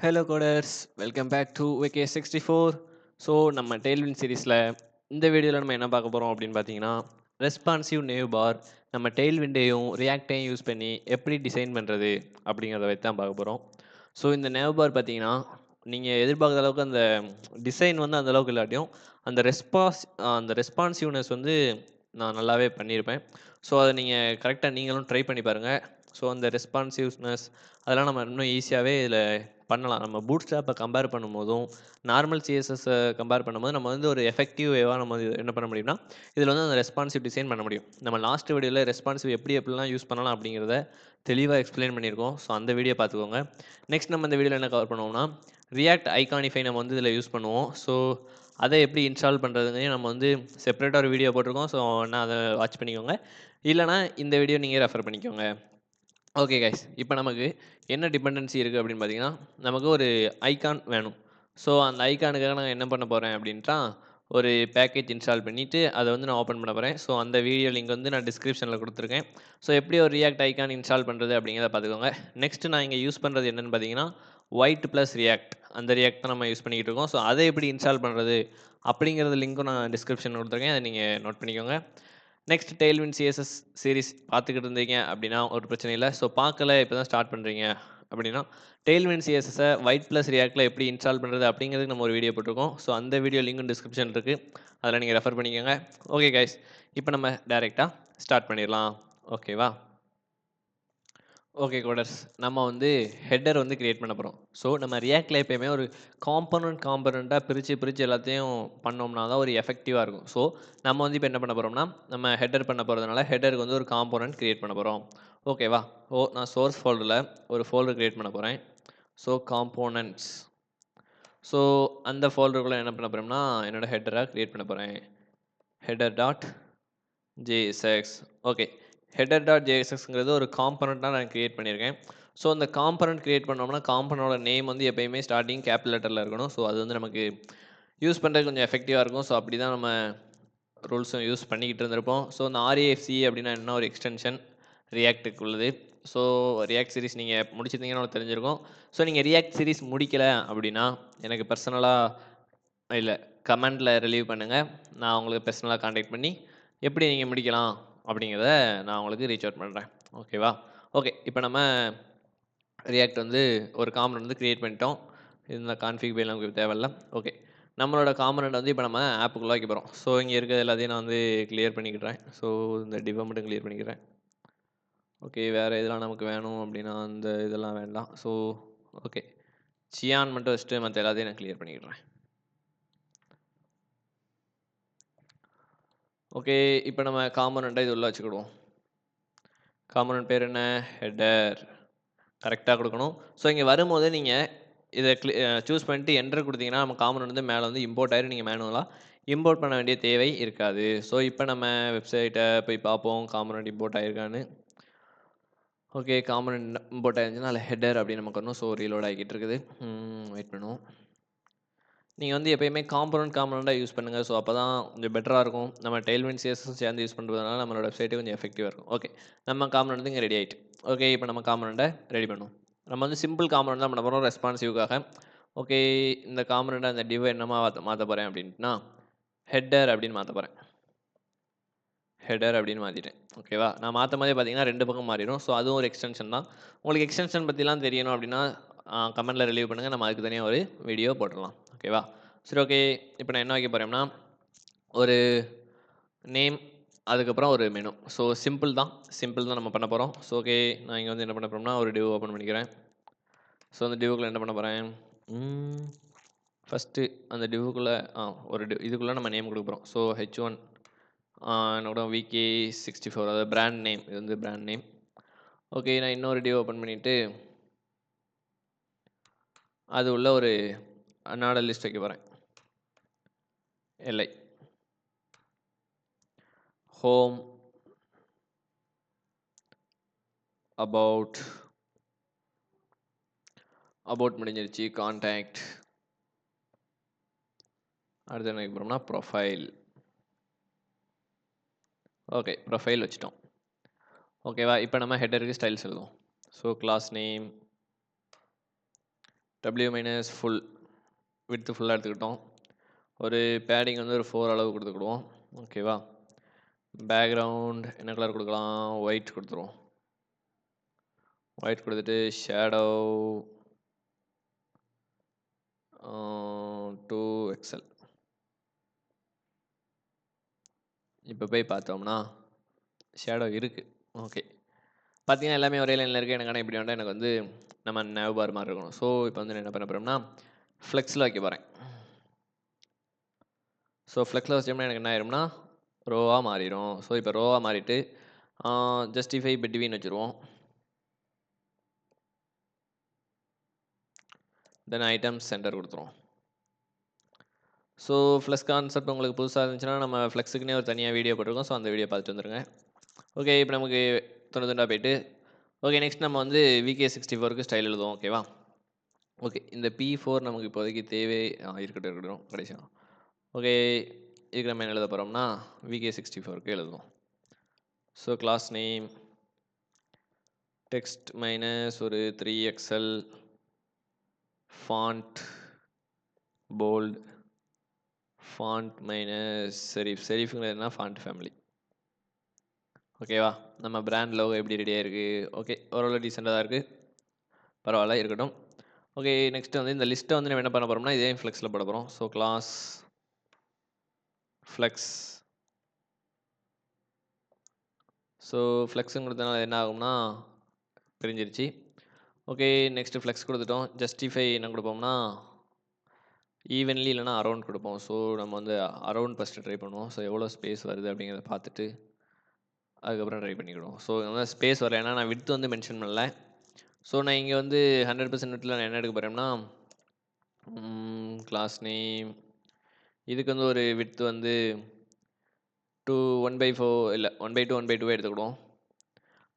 Hello coders, welcome back to VK64. So நம்ம Tailwind சீரீஸில் இந்த வீடியோவில் நம்ம என்ன பார்க்க போகிறோம் அப்படின்னு பார்த்தீங்கன்னா, ரெஸ்பான்சிவ் நேவ் பார் நம்ம டெய்ல்விண்டையும் ரியாக்டையும் யூஸ் பண்ணி எப்படி டிசைன் பண்ணுறது அப்படிங்கிறத வச்சு தான் பார்க்க போகிறோம். ஸோ இந்த நேவ் பார் பார்த்தீங்கன்னா, நீங்கள் எதிர்பார்க்குற அளவுக்கு அந்த டிசைன் வந்து அந்த அளவுக்கு இல்லாட்டியும் அந்த ரெஸ்பான்சிவ்னஸ் வந்து நான் நல்லாவே பண்ணியிருப்பேன். ஸோ அதை நீங்கள் கரெக்டாக நீங்களும் ட்ரை பண்ணி பாருங்கள். ஸோ அந்த ரெஸ்பான்சிவ்னஸ் அதெல்லாம் நம்ம இன்னும் ஈஸியாகவே இதில் பண்ணலாம். நம்ம பூட்ஸ்ட்ராப்பை கம்பேர் பண்ணும்போதும், நார்மல் சிஎஸ்எஸ்ஸை கம்பேர் பண்ணும்போது, நம்ம வந்து ஒரு எஃபெக்டிவ் வேவா நம்ம என்ன பண்ண முடியும்னா, இதில வந்து அந்த ரெஸ்பான்சிவ் டிசைன் பண்ண முடியும். நம்ம லாஸ்ட் வீடியோல ரெஸ்பான்சிவ் எப்படிலாம் யூஸ் பண்ணலாம் அப்படிங்கிறத தெளிவா எக்ஸ்ப்ளைன் பண்ணியிருக்கோம். ஸோ அந்த வீடியோ பார்த்துக்கோங்க. நெக்ஸ்ட் நம்ம இந்த வீடியோல என்ன கவர் பண்ணுவோம்னா, ரியாக்ட் ஐகானிஃபை நம்ம வந்து இதில யூஸ் பண்ணுவோம். ஸோ அதை எப்படி இன்ஸ்டால் பண்ணுறதுங்களையும் நம்ம வந்து செப்பரேட்டா ஒரு வீடியோ போட்டிருக்கோம். ஸோ வேணா அத வாட்ச் பண்ணிக்கோங்க. இல்லன்னா இந்த வீடியோ நீங்க ரெஃபர் பண்ணிக்கோங்க. Okay guys. இப்போ நமக்கு என்ன டிபெண்டன்சி இருக்குது அப்படின்னு பார்த்தீங்கன்னா, நமக்கு ஒரு ஐகான் வேணும். ஸோ அந்த ஐகானுக்காக நான் என்ன பண்ண போகிறேன் அப்படின்ட்டா, ஒரு பேக்கேஜ் இன்ஸ்டால் பண்ணிவிட்டு அதை வந்து நான் ஓப்பன் பண்ண போகிறேன். ஸோ அந்த வீடியோ லிங்க் வந்து நான் டிஸ்கிரிப்ஷனில் கொடுத்துருக்கேன். ஸோ எப்படி ஒரு ரியாக்ட் ஐகான் இன்ஸ்டால் பண்ணுறது அப்படிங்கிறத பார்த்துக்கோங்க. நெக்ஸ்ட் நான் இங்கே யூஸ் பண்ணுறது என்னென்னு பார்த்தீங்கன்னா, ஒயிட் ப்ளஸ் ரியாக்ட் அந்த ரியாக்ட் தான் நம்ம யூஸ் பண்ணிக்கிட்டு இருக்கோம். ஸோ அதை எப்படி இன்ஸ்டால் பண்ணுறது அப்படிங்கிறது லிங்க்கும் நான் டிஸ்கிரிப்ஷனில் கொடுத்துருக்கேன். அதை நீங்கள் நோட் பண்ணிக்கோங்க. நெக்ஸ்ட் டெய்ல்வின் சிஎஸ்எஸ் சீரிஸ் பார்த்துக்கிட்டு இருந்தீங்க அப்படின்னா ஒரு பிரச்சனை இல்லை. ஸோ பார்க்கல இப்போ தான் ஸ்டார்ட் பண்ணுறீங்க அப்படின்னா, டெய்ல்வின் சிஎஸ்எஸ்ஸை ஒயிட் ப்ளஸ் ரியாக்டில் எப்படி இன்ஸ்டால் பண்ணுறது அப்படிங்கிறதுக்கு நம்ம ஒரு வீடியோ போட்டிருக்கோம். ஸோ அந்த வீடியோ லிங்க்கும் டிஸ்கிரிப்ஷன் இருக்குது. அதில் நீங்கள் ரெஃபர் பண்ணிக்கோங்க. ஓகே கைஸ், இப்போ நம்ம டைரெக்டாக ஸ்டார்ட் பண்ணிடலாம். ஓகேவா? ஓகே கோடர்ஸ், நம்ம வந்து ஹெட்டர் வந்து கிரியேட் பண்ண போகிறோம். ஸோ நம்ம ரியாக்டில் எப்பயுமே ஒரு காம்பனண்ட்டாக பிரித்து எல்லாத்தையும் பண்ணோம்னா தான் ஒரு எஃபெக்டிவாக இருக்கும். ஸோ நம்ம வந்து இப்போ என்ன பண்ண போகிறோம்னா, நம்ம ஹெட்டர் பண்ண போகிறதுனால ஹெட்டருக்கு வந்து ஒரு காம்போனன்ட் கிரியேட் பண்ண போகிறோம். ஓகேவா? நான் சோர்ஸ் ஃபோல்டரில் ஒரு ஃபோல்டர் கிரியேட் பண்ண போகிறேன். So components. ஸோ அந்த ஃபோல்டருக்குள்ளே என்ன பண்ண போகிறோம்னா, என்னோடய ஹெட்டரை கிரியேட் பண்ண போகிறேன். Header dot JSX. Okay, header dot ஜேஎஸ்எக்ஸ்ங்கிறது ஒரு காம்பனண்ட்டாக நான் கிரியேட் பண்ணியிருக்கேன். ஸோ அந்த காம்பனண்ட் கிரியேட் பண்ணோம்னா, காம்பனோட நேம் வந்து எப்பயுமே ஸ்டார்டிங் கேபிட்டல் லெட்டரில் இருக்கணும். ஸோ அது வந்து நமக்கு யூஸ் பண்ணுறதுக்கு கொஞ்சம் எஃபெக்டிவாக இருக்கும். ஸோ அப்படி தான் நம்ம ரூல்ஸும் யூஸ் பண்ணிக்கிட்டு இருந்திருப்போம். ஸோ இந்த RAFC அப்படின்னா என்ன ஒரு எக்ஸ்டென்ஷன் ரியாக்ட்டுக்கு உள்ளது. ஸோ ரியாக்ட் சீரிஸ் நீங்கள் முடிச்சிருந்தீங்கன்னா உங்களுக்கு தெரிஞ்சிருக்கும். ஸோ நீங்கள் ரியாக்ட் சீரிஸ் முடிக்கலை அப்படின்னா, எனக்கு பர்சனலாக இல்லை கமெண்டில் ரிலீவ் பண்ணுங்கள். நான் உங்களுக்கு பர்சனலாக கான்டாக்ட் பண்ணி எப்படி நீங்கள் முடிக்கலாம் அப்படிங்கிறத நான் உங்களுக்கு ரீச் அவுட் பண்ணுறேன். ஓகேவா? ஓகே, இப்போ நம்ம ரியாக்ட் வந்து ஒரு காம்பனண்ட் வந்து கிரியேட் பண்ணிட்டோம். இந்த கான்ஃபிக் பைல் நமக்கு தேவையில்ல. ஓகே, நம்மளோட காம்பனண்ட் வந்து இப்போ நம்ம ஆப்புக்குள்ளே வைக்க போகிறோம். ஸோ இங்கே இருக்கிறது எல்லாத்தையும் நான் வந்து கிளியர் பண்ணிக்கிறேன். ஸோ இந்த டிவை மட்டும் கிளியர் பண்ணிக்கிறேன். ஓகே, வேறு இதெல்லாம் நமக்கு வேணும் அப்படின்னா அந்த இதெல்லாம் வேண்டாம். ஸோ ஓகே, சியான் மட்டும் வச்சுட்டு மற்ற எல்லாத்தையும் நான் கிளியர் பண்ணிக்கிறேன். ஓகே, இப்போ நம்ம காம்பனண்ட்டை இது உள்ள வச்சுக்கிடுவோம். காம்பனண்ட் பேர் என்ன? ஹெட்டர். கரெக்டாக கொடுக்கணும். ஸோ இங்கே வரும்போது நீங்கள் இதை சூஸ் பண்ணிட்டு என்டர் கொடுத்தீங்கன்னா நம்ம காம்பனண்ட் வந்து மேலே வந்து இம்போர்ட் ஆயிரும். நீங்கள் மேனுவலாக இம்போர்ட் பண்ண வேண்டிய தேவை இருக்காது. ஸோ இப்போ நம்ம வெப்சைட்டை போய் பார்ப்போம் காம்பனண்ட் இம்போர்ட் ஆயிருக்கான்னு. ஓகே, காம்பனண்ட் இம்போர்ட் ஆயிருந்துச்சுன்னா அதில் ஹெட்டர் அப்படின்னு நமக்கு வரணும். ஸோ ரீலோட் ஆகிக்கிட்டு இருக்குது. வெயிட் பண்ணுவோம். நீங்கள் வந்து எப்பயுமே காம்பனண்ட்டாக யூஸ் பண்ணுங்கள். ஸோ அப்போ தான் கொஞ்சம் பெட்டராக இருக்கும். நம்ம டெய்ல்வின் சிஎஸ்எஸ் சேர்ந்து யூஸ் பண்ணுறதுனால நம்மளோட வெப்சைட்டே கொஞ்சம் எஃபெக்டிவாக இருக்கும். ஓகே, நம்ம காம்பனண்ட் வந்து இங்கே ரெடி ஆகிட்டு. ஓகே, இப்போ நம்ம காம்பனண்ட்டை ரெடி பண்ணுவோம். நம்ம வந்து சிம்பிள் காம்பனண்ட் தான் பண்ண போகிறோம் ரெஸ்பான்சிவ்காக. ஓகே, இந்த காம்பனண்ட்டை அந்த டிவை என்னமா மாற்ற போகிறேன் அப்படின்ட்டுனா ஹெட்டர் அப்படின்னு மாற்ற போகிறேன். ஹெட்டர் அப்படின்னு மாற்றிட்டேன். ஓகேவா? நான் மாற்றும் போதே பார்த்தீங்கன்னா 2 பக்கம் மாறிடும். ஸோ அதுவும் ஒரு எக்ஸ்டென்ஷன் தான். உங்களுக்கு எக்ஸ்டென்ஷன் பற்றிலாம் தெரியணும் அப்படின்னா கமெண்ட்டில் ரிலீவ் பண்ணுங்கள். நம்ம அதுக்கு தனியாக ஒரு வீடியோ போட்டுடலாம். ஓகேவா? சரி, ஓகே, இப்போ நான் என்ன வைக்க போகிறேன்னா ஒரு நேம், அதுக்கப்புறம் ஒரு மெனு. ஸோ சிம்பிள் தான் நம்ம பண்ண போகிறோம். ஸோ ஓகே, நான் இங்கே வந்து என்ன பண்ண போகிறோம்னா ஒரு டிவ் ஓப்பன் பண்ணிக்கிறேன். ஸோ அந்த டிவுக்குள்ளே என்ன பண்ண போகிறேன், ஃபஸ்ட்டு அந்த டிவுக்குள்ளே ஒரு இதுக்குள்ளே நம்ம நேம் கொடுக்க போகிறோம். ஸோ H1 என்னோட VK64, அதாவது பிராண்ட் நேம். இது வந்து பிராண்ட் நேம். ஓகே, நான் இன்னொரு டிவ் ஓப்பன் பண்ணிவிட்டு அது உள்ள ஒரு அன்னாட லிஸ்ட் வைக்க போகிறேன். LI ஹோம் அபவுட் முடிஞ்சிருச்சு. கான்டாக்ட், அடுத்து என்ன வைக்க போகிறோம்னா ப்ரொஃபைல். ஓகே, ப்ரொஃபைல் வச்சுட்டோம். ஓகேவா? இப்போ நம்ம ஹெட்டருக்கு ஸ்டைல்ஸ் எழுதுவோம். So class name, W minus full width ஃபுல்லாக எடுத்துக்கிட்டோம். ஒரு பேடிங் வந்து ஒரு 4 அளவு கொடுத்துக்கிடுவோம். ஓகேவா? பேக்ரவுண்ட் என்ன கலர் கொடுக்கலாம்? ஒயிட் கொடுத்துருவோம். ஒயிட் கொடுத்துட்டு ஷேடோ 2XL. இப்போ போய் பார்த்தோம்னா ஷேடோ இருக்குது. ஓகே, பார்த்தீங்கன்னா எல்லாமே ஒரே லைனில் இருக்குது. எனக்கு ஆனால் இப்படி வேண்டாம், எனக்கு வந்து நம்ம நேவ் பார் மாதிரி இருக்கணும். ஸோ இப்போ வந்து நான் என்ன பண்ண போகிறோம்னா ஃப்ளெக்ஸில் வைக்க போகிறேன். ஸோ ஃப்ளெக்ஸில் வச்சோம்னா எனக்கு என்ன ஆயிரும்னா ரோவாக மாறிடும். ஸோ இப்போ ரோவாக மாறிட்டு ஜஸ்டிஃபை பிட்வீன் வச்சுருவோம். தென் ஐட்டம்ஸ் சென்டர் கொடுத்துருவோம். ஸோ ஃப்ளெக்ஸ் கான்செப்ட் உங்களுக்கு புதுசாக இருந்துச்சுன்னா நம்ம ஃப்ளெக்ஸுக்குன்னே ஒரு தனியாக வீடியோ போட்டிருக்கோம். ஸோ அந்த வீடியோ பார்த்துட்டு வந்துருங்க. ஓகே, இப்போ நமக்கு தொண்ணூத்தொண்டா போயிட்டு ஓகே, நெக்ஸ்ட் நம்ம வந்து VK64க்கு ஸ்டைல் எழுதுவோம். ஓகேவா? ஓகே, இந்த P4 நமக்கு இப்போதைக்கு தேவை இருக்கட்டும் கடைசியாக. ஓகே, இதுக்கு நம்ம என்ன எழுத போகிறோம்னா VK64க்கு எழுதுவோம். So class name text minus ஒரு 3XL font bold font minus செரிஃபுங்கிறதுனா ஃபாண்ட் ஃபேமிலி. ஓகேவா? நம்ம பிராண்ட் லோகோ எப்படி ரெடியாக இருக்குது? ஓகே, ஓரளவு டீசெண்டாக தான் இருக்குது, பரவாயில்ல, இருக்கட்டும். ஓகே, நெக்ஸ்ட் வந்து இந்த லிஸ்ட்டை வந்து நம்ம என்ன பண்ண போகிறோம்னா இதே ஃப்ளெக்ஸில் போட போகிறோம். So class flex. ஸோ ஃப்ளெக்ஸுங்கிறதுனால என்ன ஆகும்னா பிரிஞ்சிருச்சு. ஓகே, நெக்ஸ்ட்டு ஃப்ளெக்ஸ் கொடுத்துட்டோம். ஜஸ்டிஃபை என்ன கொடுப்போம்னா ஈவன்லி இல்லைனா அரௌண்ட் கொடுப்போம். ஸோ நம்ம வந்து அரௌண்ட் ஃபஸ்ட்டு ட்ரை பண்ணுவோம். ஸோ எவ்வளோ ஸ்பேஸ் வருது அப்படிங்கிறத பார்த்துட்டு அதுக்கப்புறம் ட்ரை பண்ணிக்கிடுவோம். ஸோ வந்து ஸ்பேஸ் வரல, ஏன்னா நான் விட்த் வந்து மென்ஷன் பண்ணல. ஸோ நான் இங்கே வந்து 100% விட்டில் நான் என்ன எடுக்க போகிறேன்னா கிளாஸ் நேம் இதுக்கு வந்து ஒரு விட்த் வந்து 1/4 இல்லை 1/2 1/2 எடுத்துக்கிடுவோம்.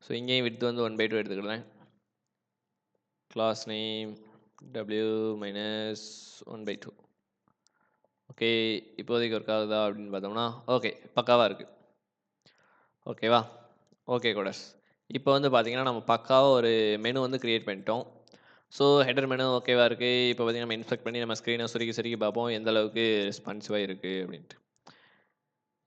ஸோ இங்கேயும் விட்த் வந்து 1/2 எடுத்துக்கிடுறேன். Class name W minus 1/2. Okay, இப்போதைக்கு ஒர்க் ஆகுதா அப்படின்னு பார்த்தோம்னா ஓகே, பக்காவாக இருக்குது. ஓகேவா? ஓகே கோடர்ஸ், இப்போ வந்து பார்த்தீங்கன்னா நம்ம பக்காவாக ஒரு மெனு வந்து க்ரியேட் பண்ணிட்டோம். ஸோ ஹெடர் மெனு ஓகேவா இருக்குது. இப்போ பார்த்தீங்கன்னா நம்ம இன்ஸ்பெக்ட் பண்ணி நம்ம ஸ்க்ரீனை சுருக்கி பார்ப்போம் எந்த அளவுக்கு ரெஸ்பான்சிவாக இருக்குது அப்படின்ட்டு.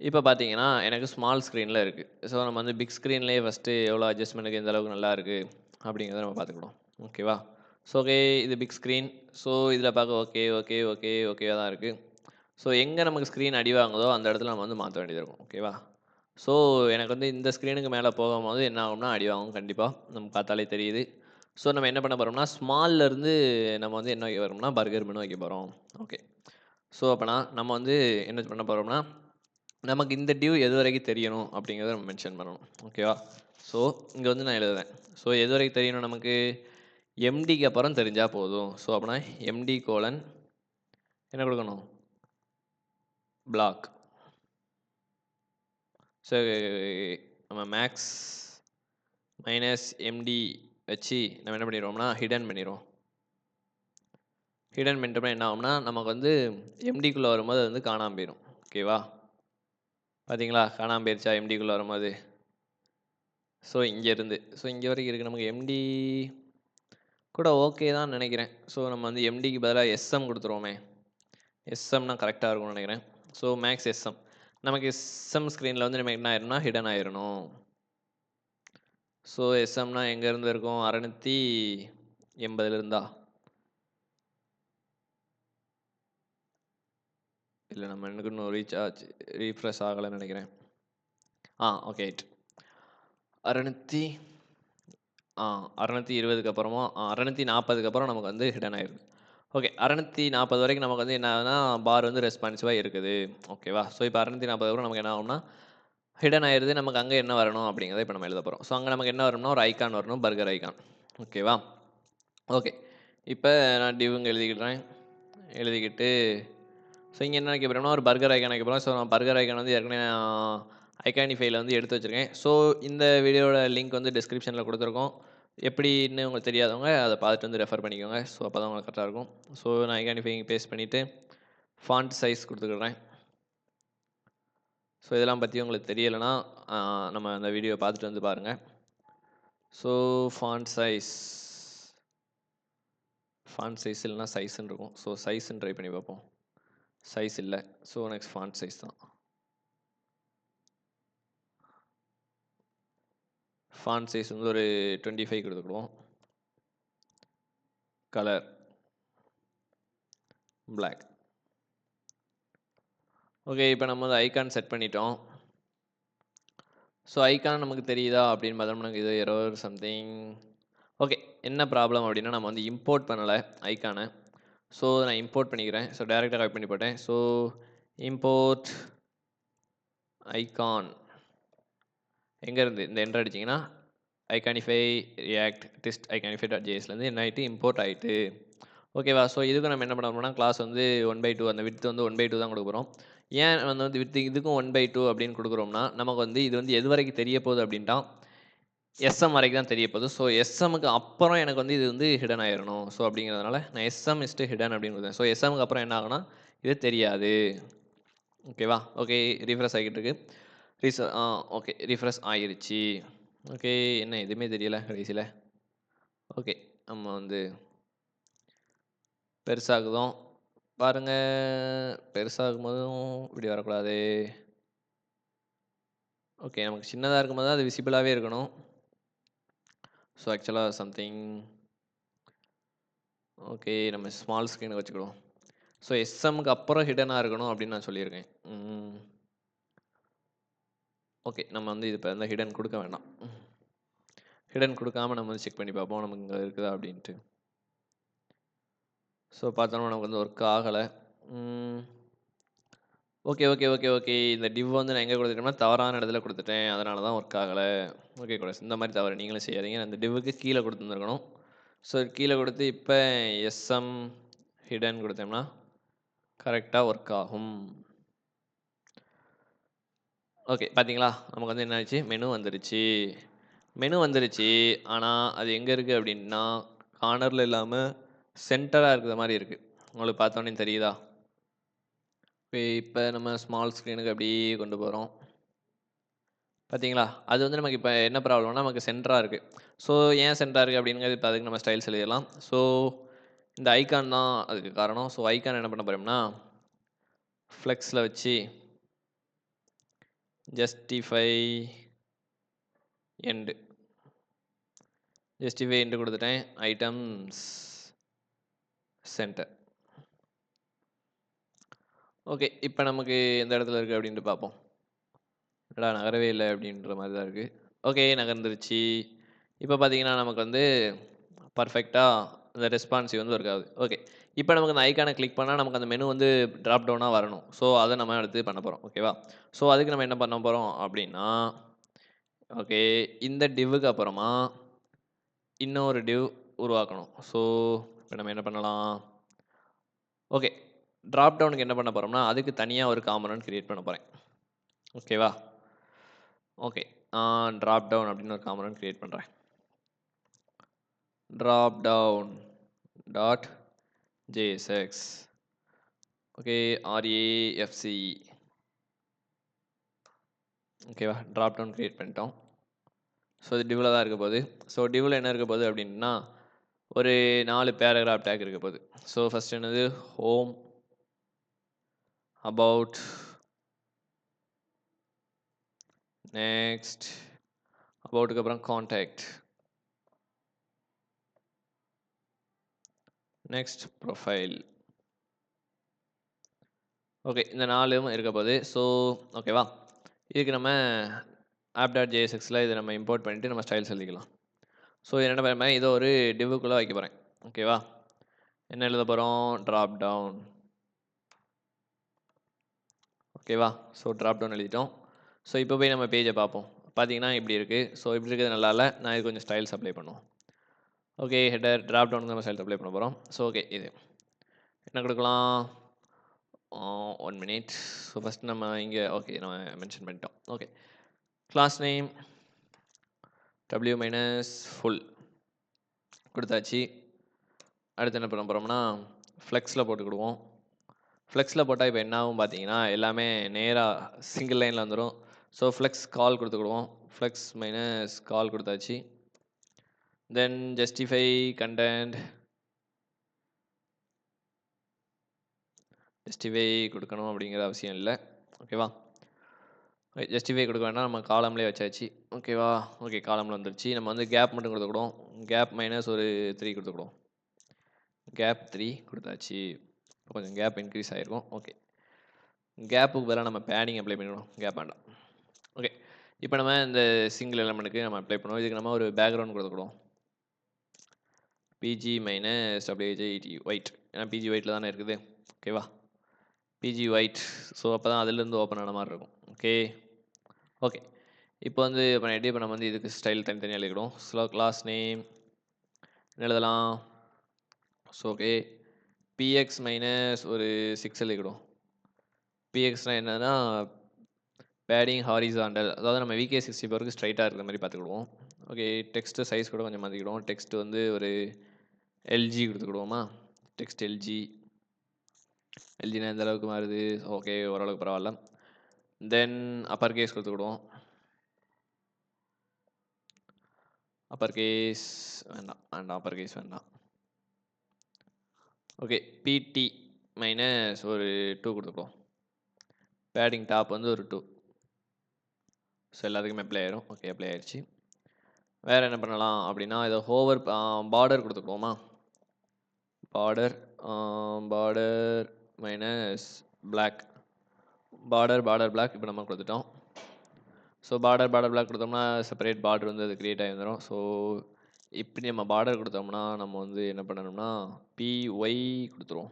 இப்போ பார்த்தீங்கன்னா எனக்கு ஸ்மால் ஸ்க்ரீனில் இருக்குது. ஸோ நம்ம வந்து பிக் ஸ்க்ரீன்லேயே ஃபஸ்ட்டு எவ்வளோ அட்ஜஸ்ட்மெண்ட்டுக்கு எந்த அளவுக்கு நல்லா இருக்குது அப்படிங்கிறத நம்ம பார்த்துக்கிடுவோம். ஓகேவா? ஸோ ஓகே, இது பிக் ஸ்க்ரீன். ஸோ இதில் பார்க்க ஓகேவாக தான் இருக்குது. ஸோ எங்கே நமக்கு ஸ்க்ரீன் அடி வாங்குதோ அந்த இடத்துல நம்ம வந்து மாற்ற வேண்டியது இருக்கும். ஓகேவா? ஸோ எனக்கு வந்து இந்த ஸ்க்ரீனுக்கு மேலே போகும்போது என்ன ஆகும்னா அடி வாங்கும் கண்டிப்பாக, நமக்கு பார்த்தாலே தெரியுது. ஸோ நம்ம என்ன பண்ண போகிறோம்னா ஸ்மால்லேருந்து நம்ம வந்து என்ன வைக்க போகிறோம்னா பர்கர் மெனு வைக்க போகிறோம். ஓகே, ஸோ அப்போனா நம்ம வந்து என்ன பண்ண போகிறோம்னா நமக்கு இந்த டியூ எது வரைக்கும் தெரியணும் அப்படிங்கிறத நம்ம மென்ஷன் பண்ணணும். ஓகேவா? ஸோ இங்கே வந்து நான் எழுதுவேன். ஸோ எது வரைக்கும் தெரியணும் நமக்கு? எம்டிக்கு அப்புறம் தெரிஞ்சால் போதும். ஸோ அப்படின்னா எம்டி கோலன் என்ன கொடுக்கணும்? பிளாக். ஸோ நம்ம மேக்ஸ் மைனஸ் எம்டி வச்சு நம்ம என்ன பண்ணிடுவோம்னா ஹிடன் பண்ணிடுவோம். ஹிடன் பண்ணிட்டோம்னா என்ன ஆகும்னா நமக்கு வந்து எம்டிக்குள்ளே வரும்போது அது வந்து காணாமல் போயிடும். ஓகேவா? பார்த்தீங்களா காணாமல் போயிடுச்சா எம்டிக்குள்ளே வரும்போது? ஸோ இங்கேருந்து இங்கே வரைக்கும் இருக்குது. நமக்கு எம்டி கூட ஓகே தான் நினைக்கிறேன். ஸோ நம்ம வந்து எம்டிக்கு பதிலாக எஸ்எம் கொடுத்துருவோமே. எஸ்எம்னா கரெக்டாக இருக்கும்னு நினைக்கிறேன். So max SM. நமக்கு எஸ்எம் ஸ்க்ரீனில் வந்து நம்ம என்ன ஆயிரும்னா ஹிடன் ஆயிடணும். ஸோ எஸ்எம்னா எங்கேருந்து இருக்கும்? 680 இருந்தா இல்லை, நம்ம எனக்கு இன்னும் ரீஃப்ரெஷ் ஆகலைன்னு நினைக்கிறேன். ஓகே, 620க்கு அப்புறமா 640க்கு அப்புறம் நமக்கு வந்து ஹிடன் ஆயிருக்கு. ஓகே, 640 வரைக்கும் நமக்கு வந்து என்ன ஆகுதுன்னா பார் வந்து ரெஸ்பான்சிவாக இருக்குது. ஓகேவா? ஸோ இப்போ 640 அப்புறம் நமக்கு என்ன ஆகும்னா ஹிடன் ஆயிடுது. நமக்கு அங்கே என்ன வரணும் அப்படிங்கிறத இப்போ நம்ம எழுத போகிறோம். ஸோ அங்கே நமக்கு என்ன வரணும்னா ஒரு ஐக்கான் வரணும், பர்கர் ஐக்கான். ஓகேவா? ஓகே, இப்போ நான் டிவுங்க எழுதிக்கிட்டு ஸோ இங்கே என்ன வைக்க போகிறோம்னா ஒரு பர்கர் ஐக்கான் வைக்க போகிறோம். ஸோ நான் பர்கர் ஐக்கான் வந்து ஏற்கனவே ஐகானிஃபைல வந்து எடுத்து வச்சுருக்கேன். ஸோ இந்த வீடியோட லிங்க் வந்து டிஸ்கிரிப்ஷனில் கொடுத்துருக்கோம். எப்படின்னு உங்களுக்கு தெரியாதவங்க அதை பார்த்துட்டு வந்து ரெஃபர் பண்ணிக்கோங்க. ஸோ அப்போ தான் உங்களுக்கு கரெக்டாக இருக்கும். ஸோ நான் ஐகானிஃபை பேஸ்ட் பண்ணிவிட்டு ஃபாண்ட் சைஸ் கொடுத்துக்கிறேன். ஸோ இதெல்லாம் பற்றி உங்களுக்கு தெரியலைன்னா நம்ம அந்த வீடியோ பார்த்துட்டு வந்து பாருங்கள். ஸோ ஃபாண்ட் ஃபாண்ட் சைஸ் இல்லைனா சைஸ்ன்னு இருக்கும். ஸோ சைஸ்ன்னு ட்ரை பண்ணி பார்ப்போம். சைஸ் இல்லை. ஸோ நெக்ஸ்ட் ஃபாண்ட் சைஸ் தான். ஃபாண்ட் சைஸ் வந்து ஒரு 25 கொடுத்துக்குவோம். Colour black. ஓகே, இப்போ நம்ம வந்து ஐகான் செட் பண்ணிட்டோம். ஸோ ஐகான் நமக்கு தெரியுதா அப்படின்னு பார்த்தோம்னா நமக்கு இது எரர் சம்திங். ஓகே, என்ன ப்ராப்ளம் அப்படின்னா நம்ம வந்து இம்போர்ட் பண்ணலை ஐகானை. ஸோ நான் இம்போர்ட் பண்ணிக்கிறேன். ஸோ டைரெக்டாக காப்பி பண்ணி போட்டேன். ஸோ இம்போர்ட் ஐகான் எங்கேருந்து இந்த என்ட்ரு அடிச்சிங்கன்னா ஐகானிஃபை ரியாக்ட் டெஸ்ட் ஐகானிஃபை.jsலேருந்து என்ன ஆகிட்டு இம்போர்ட் ஆகிட்டு. ஓகேவா? ஸோ இதுக்கு நம்ம என்ன பண்ண போகிறோம்னா கிளாஸ் வந்து 1/2 அந்த விட்த் வந்து 1/2 தான் கொடுக்க போகிறோம். ஏன் வந்து வித் இதுக்கும் 1/2 அப்படின்னு கொடுக்குறோம்னா நமக்கு வந்து இது வந்து எது வரைக்கும் தெரிய போகுது அப்படின்ட்டா எஸ்எம் வரைக்கும் தான் தெரிய போகுது. ஸோ எஸ்எம்முக்கு அப்புறம் எனக்கு வந்து இது வந்து ஹிடன் ஆயிடணும். ஸோ அப்படிங்கிறதுனால நான் எஸ்எம் இஸ்ட்டு ஹிடன் அப்படின்னு கொடுத்தேன். ஸோ எஸ்எம்முக்கு அப்புறம் என்ன ஆகுனா இது தெரியாது. ஓகேவா? ஓகே, ரீஃப்ரெஷ் ஆகிட்டு இருக்கு. ஓகே, ரீஃப்ரெஷ் ஆகிருச்சு. ஓகே, என்ன எதுவுமே தெரியல கடைசியில். ஓகே, நம்ம வந்து பெருசாகுதோம் பாருங்கள். பெருசாகும் போதும் இப்படி வரக்கூடாது. ஓகே, நமக்கு சின்னதாக இருக்கும்போது அது விசிபிளாகவே இருக்கணும். ஸோ ஆக்சுவலாக சம்திங் ஓகே, நம்ம ஸ்மால் ஸ்க்ரீனை வச்சுக்கிடுவோம். ஸோ எஸ்எம்முக்கு அப்புறம் ஹிடனாக இருக்கணும் அப்படின்னு நான் சொல்லியிருக்கேன். ஓகே, நம்ம வந்து இது இப்போ வந்து ஹிடன் கொடுக்க வேண்டாம். ஹிடன் கொடுக்காம நம்ம வந்து செக் பண்ணி பார்ப்போம் நமக்கு இங்கே இருக்குதா அப்படின்ட்டு. ஸோ பார்த்தோம்னா நமக்கு வந்து ஒர்க் ஆகலை. ஓகே ஓகே ஓகே ஓகே இந்த டிவ் வந்து நான் எங்கே கொடுத்துட்டேன்னா தவறான இடத்துல கொடுத்துட்டேன். அதனால தான் ஒர்க் ஆகலை. ஓகே கூட இந்த மாதிரி தவறு நீங்களும் செய்யாதீங்க. அந்த டிவ்வுக்கு கீழே கொடுத்துருந்துருக்கணும். ஸோ கீழே கொடுத்து இப்போ எஸ்எம் ஹிடன் கொடுத்தோம்னா கரெக்டாக ஒர்க் ஆகும். ஓகே, பார்த்தீங்களா நமக்கு வந்து என்ன ஆச்சு, மெனு வந்துருச்சு. ஆனால் அது எங்கே இருக்குது அப்படின்னா கார்னரில் இல்லாமல் சென்டராக இருக்கிற மாதிரி இருக்குது. உங்களுக்கு பார்த்தோன்னே தெரியுதா? இப்போ நம்ம ஸ்மால் ஸ்க்ரீனுக்கு அப்படியே கொண்டு போகிறோம். பார்த்தீங்களா? அது வந்து நமக்கு இப்போ என்ன ப்ராப்ளம்னா நமக்கு சென்டராக இருக்குது. ஸோ ஏன் சென்டராக இருக்குது அப்படிங்கிறது இப்போ அதுக்கு நம்ம ஸ்டைல்ஸ் எழுதிடலாம். ஸோ இந்த ஐகான் தான் அதுக்கு காரணம். ஸோ ஐகான் என்ன பண்ண போகிறோம்னா ஃப்ளெக்ஸில் வச்சு ஜஸ்டிஃபை எண்டு கொடுத்துட்டேன். Items centre. ஓகே, இப்போ நமக்கு எந்த இடத்துல இருக்குது அப்படின்ட்டு பார்ப்போம். என்னடா நகரவே இல்லை அப்படின்ற மாதிரி தான் இருக்குது. ஓகே, நகர்ந்துருச்சு. இப்போ பார்த்தீங்கன்னா நமக்கு வந்து பர்ஃபெக்டாக இந்த ரெஸ்பான்சிவ் வந்து ஒர்க் ஆகுது. ஓகே, இப்போ நமக்கு அந்த ஐக்கானை கிளிக் பண்ணால் நமக்கு அந்த மெனு வந்து ட்ராப் டவுனாக வரணும். ஸோ அதை நம்ம அடுத்து பண்ண போகிறோம். ஓகேவா? ஸோ அதுக்கு நம்ம என்ன பண்ண போகிறோம் அப்படின்னா ஓகே, இந்த டிவ்வுக்கு அப்புறமா இன்னொரு டிவ் உருவாக்கணும். ஸோ இப்போ நம்ம என்ன பண்ணலாம்? ஓகே, ட்ராப் டவுனுக்கு என்ன பண்ண போகிறோம்னா அதுக்கு தனியாக ஒரு காம்பனன்ட் கிரியேட் பண்ண போகிறேன். ஓகேவா? ஓகே, ட்ராப் டவுன் அப்படின்னு ஒரு காம்பனன்ட் கிரியேட் பண்ணுறேன். Drop down dot JSX. Okay, RAFC. ஓகேவா? ட்ராப் டவுன் கிரியேட் பண்ணிட்டோம். ஸோ இது டிவ்வில் தான் இருக்க போகுது. ஸோ டிவ்வில் என்ன இருக்க போகுது அப்படின்னா ஒரு 4 பேராகிராஃப் டேக் இருக்க போகுது. ஸோ ஃபஸ்ட் என்னது ஹோம், அபவுட், நெக்ஸ்ட் அபவுட்டுக்கு அப்புறம் கான்டாக்ட், நெக்ஸ்ட் ப்ரொஃபைல். ஓகே, இந்த 4ம் இருக்க போகுது. ஸோ ஓகேவா? இதுக்கு நம்ம app.jsxல இதை நம்ம இம்போர்ட் பண்ணிவிட்டு நம்ம ஸ்டைல்ஸ் எழுதிக்கலாம். ஸோ என்ன பண்ண இதோ ஒரு டிவ்வுக்குள்ளே வைக்க போகிறேன். ஓகேவா? என்ன எழுத போகிறோம்? Drop down. ஓகேவா? ஸோ ட்ராப் டவுன் எழுதிட்டோம். ஸோ இப்போ போய் நம்ம பேஜை பார்ப்போம். பார்த்தீங்கன்னா இப்படி இருக்குது. ஸோ இப்படி இருக்கிறது நல்லா இல்லை. நான் இது கொஞ்சம் ஸ்டைல்ஸ் அப்ளை பண்ணுவோம். ஓகே, ஹெடர் ட்ராப் டவுனுக்கு நம்ம ஸ்டைல்ஸ் அப்ளை பண்ண போகிறோம். ஸோ ஓகே, இது என்ன கொடுக்கலாம்? 1 மினிட். ஸோ ஃபஸ்ட் நம்ம இங்கே ஓகே நம்ம மென்ஷன் பண்ணிட்டோம். Okay, class name W -full கொடுத்தாச்சு. அடுத்து என்ன பண்ண போகிறோம்னா ஃப்ளெக்ஸில் போட்டுக்கிடுவோம். ஃப்ளெக்ஸில் போட்டால் இப்போ என்ன ஆகும் பார்த்தீங்கன்னா எல்லாமே நேராக சிங்கிள் லைனில் வந்துடும். ஸோ ஃப்ளெக்ஸ் கால் கொடுத்துக்கிடுவோம். ஃப்ளெக்ஸ் மைனஸ் கால் கொடுத்தாச்சு. தென் ஜஸ்டிஃபை கண்டென்ட் ஜஸ்டிஃபை கொடுக்கணும் அப்படிங்கிற அவசியம் இல்லை. ஓகேவா? ஜஸ்டிஃபை கொடுக்க வேண்டாம், நம்ம காலம்லேயே வச்சாச்சு. ஓகேவா? ஓகே, காலமில் வந்துருச்சு. நம்ம வந்து கேப் மட்டும் கொடுத்துக்கிடுவோம். கேப் மைனஸ் ஒரு 3 கொடுத்துக்கிடுவோம். கேப் 3 கொடுத்தாச்சு. கொஞ்சம் கேப் இன்க்ரீஸ் ஆகிருக்கும். ஓகே, கேப்புக்கு பதிலாக நம்ம பேடிங் அப்ளை பண்ணிவிடுவோம். கேப் வேண்டாம். ஓகே, இப்போ நம்ம இந்த சிங்கிள் எலமெண்ட்டுக்கு நம்ம அப்ளை பண்ணுவோம். இதுக்கு நம்ம ஒரு பேக்ரவுண்ட் கொடுத்துக்கிடுவோம். பிஜி மைனஸ் WHIT ஒயிட், ஏன்னா பிஜி ஒயிட்டில் தானே இருக்குது. ஓகேவா? PG white. ஸோ அப்போ தான் அதுலேருந்து ஓப்பன் ஆன மாதிரி இருக்கும். ஓகே ஓகே, இப்போ வந்து பண்ணிட்டு இப்போ நம்ம வந்து இதுக்கு ஸ்டைல் தனித்தனியாக எழுதிக்கிடுவோம். ஸோ கிளாஸ் நேம் எழுதலாம். ஸோ ஓகே, பிஎக்ஸ் மைனஸ் ஒரு 6 எழுதிக்கிடுவோம். பிஎக்ஸ்னால் என்னன்னா பேடிங் ஹாரிசாண்டல், அதாவது நம்ம VK64க்கு ஸ்ட்ரைட்டாக இருக்கிற மாதிரி பார்த்துக்கிடுவோம். ஓகே, டெக்ஸ்ட்டு சைஸ் கூட கொஞ்சம் மாற்றிக்கிடுவோம். டெக்ஸ்ட் வந்து ஒரு LG கொடுத்துக்கிடுவோமா? டெக்ஸ்ட் எல்ஜினா எந்த அளவுக்கு மாறுது? ஓகே, ஓரளவுக்கு பரவாயில்ல. தென் அப்பர் கேஸ் கொடுத்துக்கிடுவோம். அப்பர் கேஸ் வேண்டாம், அப்பர் கேஸ் வேண்டாம். ஓகே, பிடி மைனஸ் ஒரு 2 கொடுத்துக்கிடுவோம். பேடிங் டாப் வந்து ஒரு 2. ஸோ எல்லாத்துக்குமே அப்ளை ஆயிரும். ஓகே, அப்ளை ஆயிடுச்சு. வேறு என்ன பண்ணலாம் அப்படின்னா, இதை ஹோவர் பார்டர் கொடுத்துக்குவோமா? Border minus black, border black இப்போ நம்ம கொடுத்துட்டோம். ஸோ பார்டர் பிளாக் கொடுத்தோம்னா செப்பரேட் பார்டர் வந்து அது க்ரியேட் ஆகி வந்துடும். ஸோ இப்படி நம்ம பார்டர் கொடுத்தோம்னா நம்ம வந்து என்ன பண்ணணும்னா PY கொடுத்துருவோம்.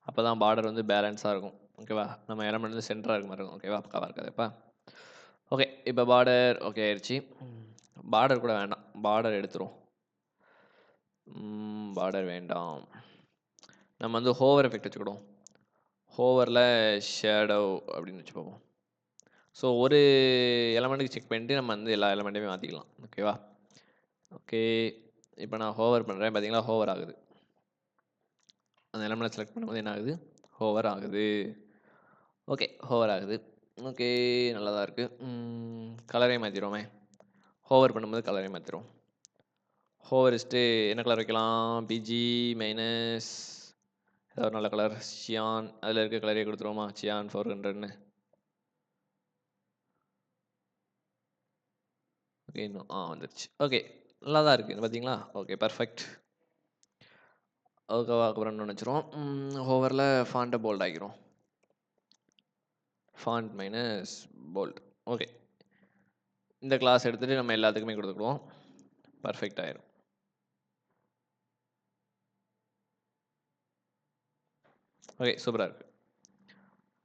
அப்போ தான் பார்டர் வந்து பேலன்ஸாக இருக்கும். ஓகேவா? நம்ம எலமெண்ட் வந்து சென்டராக இருக்க மாதிரி இருக்கும். ஓகேவா? பக்காவாக இருக்காதுப்பா. ஓகே, இப்போ பார்டர் ஓகே ஆயிடுச்சு. பார்டர் கூட வேண்டாம், பார்டர் எடுத்துரும். பார்டர் வேண்டாம், நம்ம வந்து ஹோவர் எஃபெக்ட் வச்சுக்கிடுவோம். ஹோவரில் ஷேடோ அப்படின்னு வச்சு பார்ப்போம். ஸோ ஒரு எலமெண்ட்டுக்கு செக் பண்ணிட்டு நம்ம வந்து எல்லா எலமெண்ட்டையுமே மாற்றிக்கலாம். ஓகேவா? ஓகே, இப்போ நான் ஹோவர் பண்ணுறேன். பார்த்தீங்களா, ஹோவர் ஆகுது. அந்த எலமெண்ட் செலக்ட் பண்ணும்போது என்ன ஆகுது? ஹோவர் ஆகுது. ஓகே, ஹோவர் ஆகுது. ஓகே, நல்லா தான் இருக்குது. கலரே மாற்றிடுவோமே. ஹோவர் பண்ணும்போது கலரே மாற்றிடுவோம். ஹோவரிஸ்ட்டு என்ன கலர் வைக்கலாம்? பிஜி மைனஸ் ஏதாவது ஒரு நல்ல கலர், சியான். அதில் இருக்க கலரே கொடுத்துருவோமா? சியான் 400ன்னு. ஓகே, இன்னும் வந்துருச்சு. ஓகே, நல்லா தான் இருக்குது பார்த்தீங்களா? Okay, perfect. அதுக்கப்புறம் என்ன நினச்சிரும், ஹோவரில் ஃபாண்ட்டை போல்ட் ஆகிரும். Font minus bold. ஓகே, இந்த கிளாஸ் எடுத்துகிட்டு நம்ம எல்லாத்துக்குமே கொடுத்துக்குவோம். பர்ஃபெக்ட் ஆயிரும். ஓகே, சூப்பராக இருக்குது.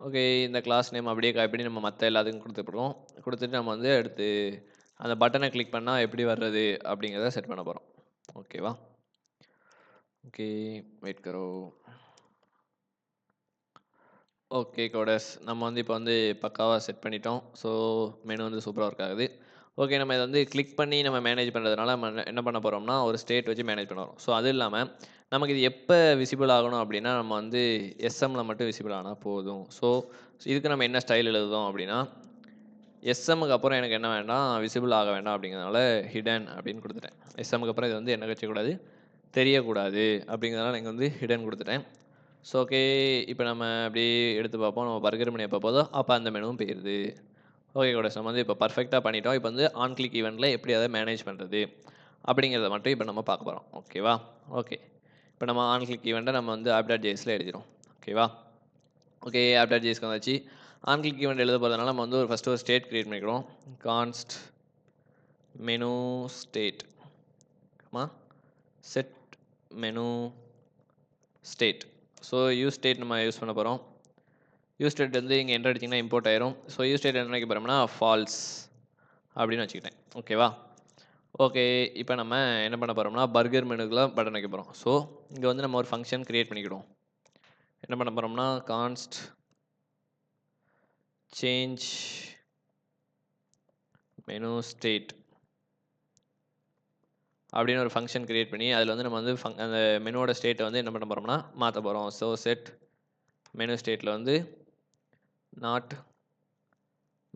ஓகே, இந்த கிளாஸ் நேம் அப்படியே காப்பி பண்ணி நம்ம மற்ற எல்லாத்துக்கும் கொடுத்துருப்போம். கொடுத்துட்டு நம்ம வந்து அடுத்து அந்த பட்டனை கிளிக் பண்ணால் எப்படி வர்றது அப்படிங்கிறத செட் பண்ண போகிறோம். ஓகேவா? ஓகே, வெயிட் கரோ. ஓகே கோடர்ஸ், நம்ம வந்து இப்போ வந்து பக்காவாக செட் பண்ணிட்டோம். ஸோ மெனு வந்து சூப்பராக ஒர்க் ஆகுது. ஓகே, நம்ம இதை வந்து கிளிக் பண்ணி நம்ம மேனேஜ் பண்ணுறதுனால நம்ம என்ன பண்ண போகிறோம்னா ஒரு ஸ்டேட் வச்சு மேனேஜ் பண்ண வரோம். ஸோ அது இல்லாமல் நமக்கு இது எப்போ விசிபிள் ஆகணும் அப்படின்னா நம்ம வந்து எஸ்எம்மில் மட்டும் விசிபிள் ஆனால் போதும். ஸோ இதுக்கு நம்ம என்ன ஸ்டைல் எழுதுதோம் அப்படின்னா, எஸ்எம்முக்கு அப்புறம் எனக்கு என்ன வேண்டாம், விசிபிள் ஆக வேண்டாம் அப்படிங்கிறதுனால ஹிடன் அப்படின்னு கொடுத்துட்டேன். எஸ்எம்முக்கு அப்புறம் இது வந்து என்ன வச்சக்கூடாது, தெரியக்கூடாது அப்படிங்கிறதுனால இங்கே வந்து ஹிடன் கொடுத்துட்டேன். ஸோ ஓகே, இப்போ நம்ம அப்படியே எடுத்து பார்ப்போம். நம்ம பர்கர் மெனு எப்போ போதோ அப்போ அந்த மெனுவும் போயிடுது. ஓகே கூட, நம்ம வந்து இப்போ பர்ஃபெக்டாக பண்ணிட்டோம். இப்போ வந்து ஆன் கிளிக் ஈவெண்ட்டில் எப்படி அதை மேனேஜ் பண்ணுறது அப்படிங்கிறத மட்டும் இப்போ நம்ம பார்க்க போகிறோம். ஓகேவா? ஓகே, இப்போ நம்ம ஆன் கிளிக் ஈவெண்ட்டை நம்ம வந்து app.jsல எழுதிடும். ஓகேவா? ஓகே, app.jsக்கு வந்தாச்சு. ஆன் கிளிக் ஈவெண்ட் எழுத போகிறதுனால நம்ம வந்து ஃபஸ்ட்டு ஒரு ஸ்டேட் க்ரியேட் பண்ணிக்கிறோம். Const menu state, set menu state. So use state நம்ம யூஸ் பண்ண போகிறோம். யூஸ் ஸ்டேட் வந்து இங்கே என்டர் அடிச்சிங்கன்னா இம்போர்ட் ஆயிரும். ஸோ யூஸ் ஸ்டேட் என்ன வைக்க போகிறோம்னா ஃபால்ஸ் அப்படின்னு வச்சுக்கிட்டேன். ஓகேவா? ஓகே, இப்போ நம்ம என்ன பண்ண போகிறோம்னா பர்கர் மெனுக்குள்ள பட்டன் வைக்க போகிறோம். ஸோ இங்கே வந்து நம்ம ஒரு ஃபங்க்ஷன் க்ரியேட் பண்ணிக்கிடுவோம். என்ன பண்ண போகிறோம்னா கான்ஸ்ட் சேஞ்ச் மெனு ஸ்டேட் அப்படின்னு ஒரு ஃபங்க்ஷன் க்ரியேட் பண்ணி அதில் வந்து நம்ம வந்து அந்த மெனுவோட ஸ்டேட்டை வந்து என்ன பண்ண போகிறோம்னா மாற்ற போகிறோம். ஸோ செட் மெனு ஸ்டேட்டில் வந்து நாட்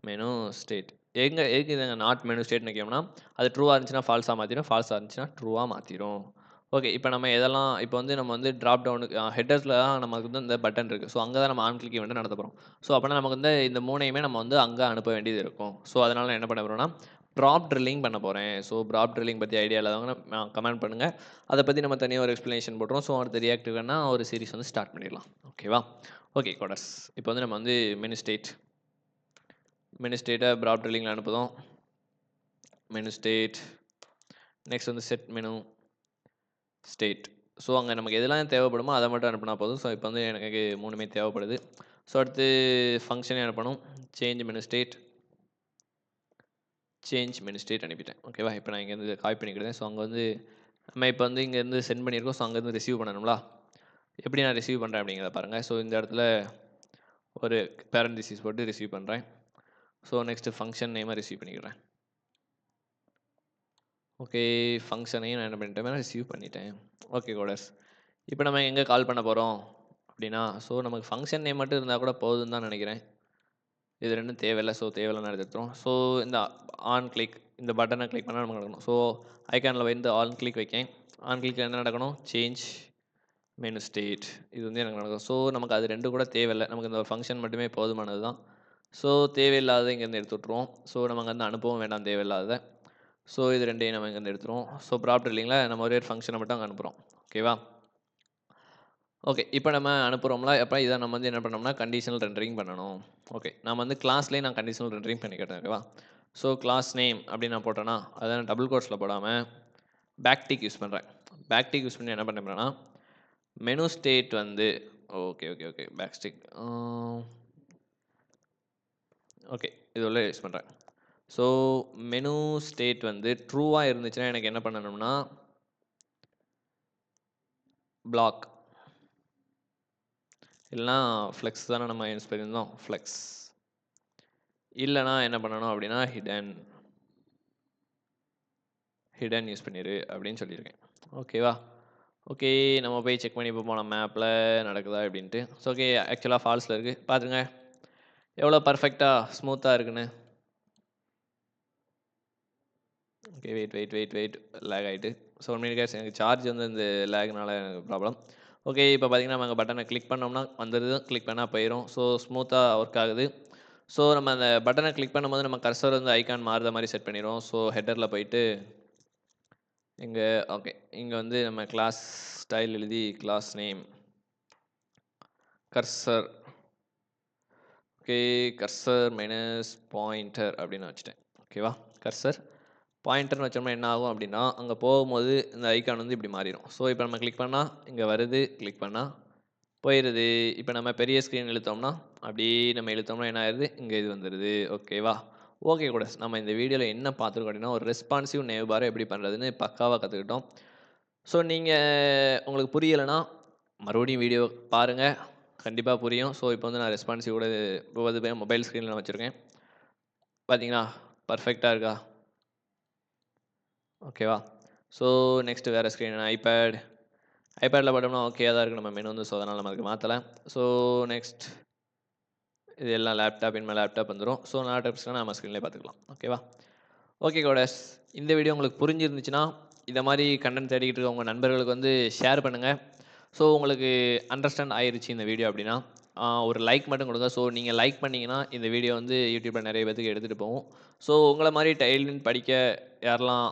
மெனு ஸ்டேட். எதுக்கு இதுங்க நாட் மெனு ஸ்டேட்னு வைக்கணும்னா அது ட்ரூவாக இருந்துச்சுன்னா ஃபால்ஸாக மாற்றிடும், ஃபால்ஸாக இருந்துச்சுன்னா ட்ரூவாக மாற்றிடும். ஓகே. இப்ப நம்ம எதெல்லாம் இப்ப வந்து நம்ம வந்து டிராப் டவுனுக்கு ஹெட்டர்ஸ்ல தான் நமக்கு வந்து இந்த பட்டன் இருக்கு. ஸோ அங்க தான் நம்ம ஆன் கிளிக் ஈவென்ட் நடத்த போறோம். ஸோ அப்பன்னா நமக்கு வந்து இந்த 3யுமே நம்ம வந்து அங்க அனுப்ப வேண்டியது இருக்கும். ஸோ அதனால நான் என்ன பண்ண போறேன்னா, ப்ராப் ட்ரில்லிங் பண்ண போறேன். ஸோ ப்ராப் ட்ரில்லிங் பத்தி ஐடியா இல்லாதவங்க கமெண்ட் பண்ணுங்க. அத பத்தி நம்ம தனியா ஒரு எக்ஸ்ப்ளனேஷன் போட்டுருவோம். ஸோ அடுத்து ரியாக்டிவ் வேணா ஒரு சீரிஸ் வந்து ஸ்டார்ட் பண்ணிடலாம். ஓகேவா? Okay coders. இப்போ வந்து நம்ம வந்து மெனு ஸ்டேட்ட ப்ராப் ட்ரில்லிங்ல அனுப்புதோம். Menu state. நெக்ஸ்ட் வந்து செட் மெனு ஸ்டேட். ஸோ அங்க நமக்கு எதெல்லாம் தேவைப்படுமோ அத மட்டும் அனுப்புனா போதும். ஸோ இப்போ வந்து எனக்கு 3மே தேவைப்படுது. ஸோ அடுத்து ஃபங்ஷனே அனுப்பணும். சேஞ்ச் மெனு ஸ்டேட் அனுப்பிட்டேன். ஓகேவா? இப்போ நான் இங்கேருந்து காப்பி பண்ணிக்கிட்டேன். ஸோ அங்க வந்து நம்ம இப்போ வந்து இங்கேருந்து சென்ட் பண்ணியிருக்கோம். ஸோ அங்கேருந்து ரிசீவ் பண்ணணும்ல. எப்படி நான் ரிசீவ் பண்ணுறேன் அப்படிங்கிறத பாருங்க. ஸோ இந்த இடத்துல ஒரு பேரன்டிசிஸ் போட்டு ரிசீவ் பண்ணுறேன். ஸோ நெக்ஸ்ட்டு ஃபங்ஷன் நேமை ரிசீவ் பண்ணிக்கிறேன். ஓகே. ஃபங்ஷனையும் நான் என்ன பண்ணிட்டேன், ரிசீவ் பண்ணிட்டேன். Okay coders. இப்போ நம்ம எங்கே கால் பண்ண போகிறோம் அப்படின்னா, ஸோ நமக்கு ஃபங்ஷன் நேம் மட்டும் இருந்தால் கூட போதும்னு தான் நினைக்கிறேன். இது 2ம் தேவையில்ல. ஸோ தேவையில்லன்னு எடுத்துட்டோம். ஸோ இந்த ஆன் கிளிக் இந்த பட்டனை கிளிக் பண்ணால் நமக்கு நடக்கணும். ஸோ ஐகானில் வந்து ஆன் கிளிக் வைக்கேன். ஆன் கிளிக்கில் என்ன நடக்கணும்? Change menu state. இது வந்து எனக்கு நடக்கும். ஸோ நமக்கு அது 2 கூட தேவையில்ல. நமக்கு இந்த ஃபங்ஷன் மட்டுமே போதுமானது தான். ஸோ தேவையில்லாததை இங்கேருந்து எடுத்து விட்ருவோம். ஸோ நம்ம அங்கேருந்து அனுப்பவும் வேண்டாம் தேவையில்லாததை. ஸோ இது 2யும் நம்ம இங்கேருந்து எடுத்துருவோம். ஸோ ப்ராப்ட் இல்லைங்களா, நம்ம ஒரே ஒரு ஃபங்ஷனை மட்டும் அங்கே அனுப்புகிறோம். ஓகேவா? ஓகே. இப்போ நம்ம அனுப்புகிறோம்ல, அப்போ இதை நம்ம வந்து என்ன பண்ணோம்னா கண்டிஷனல் ரெண்டரிங் பண்ணணும். ஓகே. நான் வந்து கிளாஸ்லேயே நான் கண்டிஷனல் ரெண்டரிங் பண்ணிக்கிட்டேன். ஓகேவா? ஸோ கிளாஸ் நேம் அப்படின்னு நான் போட்டேன்னா, அதை நான் டபுள் கோட்ஸில் போடாமல் பேக்டிக் யூஸ் பண்ணுறேன். பேக்டிக் யூஸ் பண்ணி என்ன பண்ணுறேன்னா, மெனு ஸ்டேட் வந்து ஓகே. பேக்ஸ்டிக் ஓகே. இது உள்ள யூஸ் பண்ணுறேன். ஸோ மெனு ஸ்டேட் வந்து ட்ரூவாக இருந்துச்சுன்னா எனக்கு என்ன பண்ணணும்னா, பிளாக் இல்லைனா ஃப்ளெக்ஸ் தானே நம்ம யூஸ் பண்ணியிருந்தோம். ஃப்ளெக்ஸ் இல்லைனா என்ன பண்ணணும் அப்படின்னா ஹிடன் யூஸ் பண்ணிடு அப்படின்னு சொல்லியிருக்கேன். ஓகேவா? ஓகே. நம்ம போய் செக் பண்ணி பார்ப்போம் நம்ம மேப்பில் நடக்குதா அப்படின்ட்டு. So okay. ஆக்சுவலாக ஃபால்ஸில் இருக்குது. பார்த்துங்க எவ்வளோ பர்ஃபெக்டாக ஸ்மூத்தாக இருக்குன்னு. ஓகே. வெயிட் லேக் ஆகிட்டு. ஸோ 1 மினிட் கேஸ் எனக்கு சார்ஜ் வந்து இந்த லேக்னால எனக்கு ப்ராப்ளம். ஓகே. இப்போ பார்த்தீங்கன்னா நம்ம அங்கே பட்டனை கிளிக் பண்ணோம்னா வந்துடுது. கிளிக் பண்ணால் போயிடும். ஸோ ஸ்மூத்தாக ஒர்க் ஆகுது. ஸோ நம்ம அந்த பட்டனை கிளிக் பண்ணும்போது நம்ம கர்சர் வந்து ஐகான் மாறுற மாதிரி செட் பண்ணிடுவோம். ஸோ ஹெட்டரில் போயிட்டு இங்கே ஓகே. இங்கே வந்து நம்ம கிளாஸ் ஸ்டைல் எழுதி class name cursor okay. Cursor minus pointer அப்படின்னு வச்சுட்டேன். ஓகேவா? கர்சர் பாயிண்டர்னு வச்சோம்னா என்ன ஆகும் அப்படின்னா, அங்கே போகும்போது இந்த ஐகான் வந்து இப்படி மாறிடும். ஸோ இப்போ நம்ம கிளிக் பண்ணால் இங்கே வருது, கிளிக் பண்ணால் போயிடுது. இப்போ நம்ம பெரிய ஸ்க்ரீன் இழுத்தோம்னா அப்படியே நம்ம இழுத்தோம்னா என்ன ஆயிடுது, இங்கே இது வந்துடுது. ஓகேவா? ஓகே கூட நம்ம இந்த வீடியோவில் என்ன பார்த்துருக்கோம் அப்படின்னா, ஒரு ரெஸ்பான்சிவ் நேவ் பாரை எப்படி பண்ணுறதுன்னு பக்காவாக கற்றுக்கிட்டோம். ஸோ நீங்கள் உங்களுக்கு புரியலைன்னா மறுபடியும் வீடியோ பாருங்கள், கண்டிப்பாக புரியும். ஸோ இப்போ வந்து நான் ரெஸ்பான்சிவோட மொபைல் ஸ்க்ரீனில் வச்சுருக்கேன். பார்த்தீங்களா பர்ஃபெக்டாக இருக்கா? ஓகேவா? ஸோ நெக்ஸ்ட்டு வேறு ஸ்க்ரீன் ஐபேடில் பார்த்தோம்னா ஓகேயா தான் இருக்குது நம்ம மெனு வந்து. ஸோ அதனால் நம்ம அதுக்கு மாற்றலை. ஸோ நெக்ஸ்ட் இது எல்லாம் லேப்டாப் வந்துடும். ஸோ லேப்டாப்ஸ்லாம் நம்ம ஸ்க்ரீன்லேயே பார்த்துக்கலாம். ஓகேவா? Okay codes. இந்த வீடியோ உங்களுக்கு புரிஞ்சிருந்துச்சுன்னா இதை மாதிரி கண்டென்ட் தேடிக்கிட்டு இருக்க உங்கள் நண்பர்களுக்கு வந்து ஷேர் பண்ணுங்கள். ஸோ உங்களுக்கு அண்டர்ஸ்டாண்ட் ஆயிருச்சு இந்த வீடியோ அப்படின்னா ஒரு லைக் மட்டும் கொடுங்க. ஸோ நீங்கள் லைக் பண்ணிங்கன்னா இந்த வீடியோ வந்து யூடியூப்பில் நிறைய பேத்துக்கு எடுத்துகிட்டு போகும். ஸோ உங்களை மாதிரி டைல்வின் படிக்க யாரெல்லாம்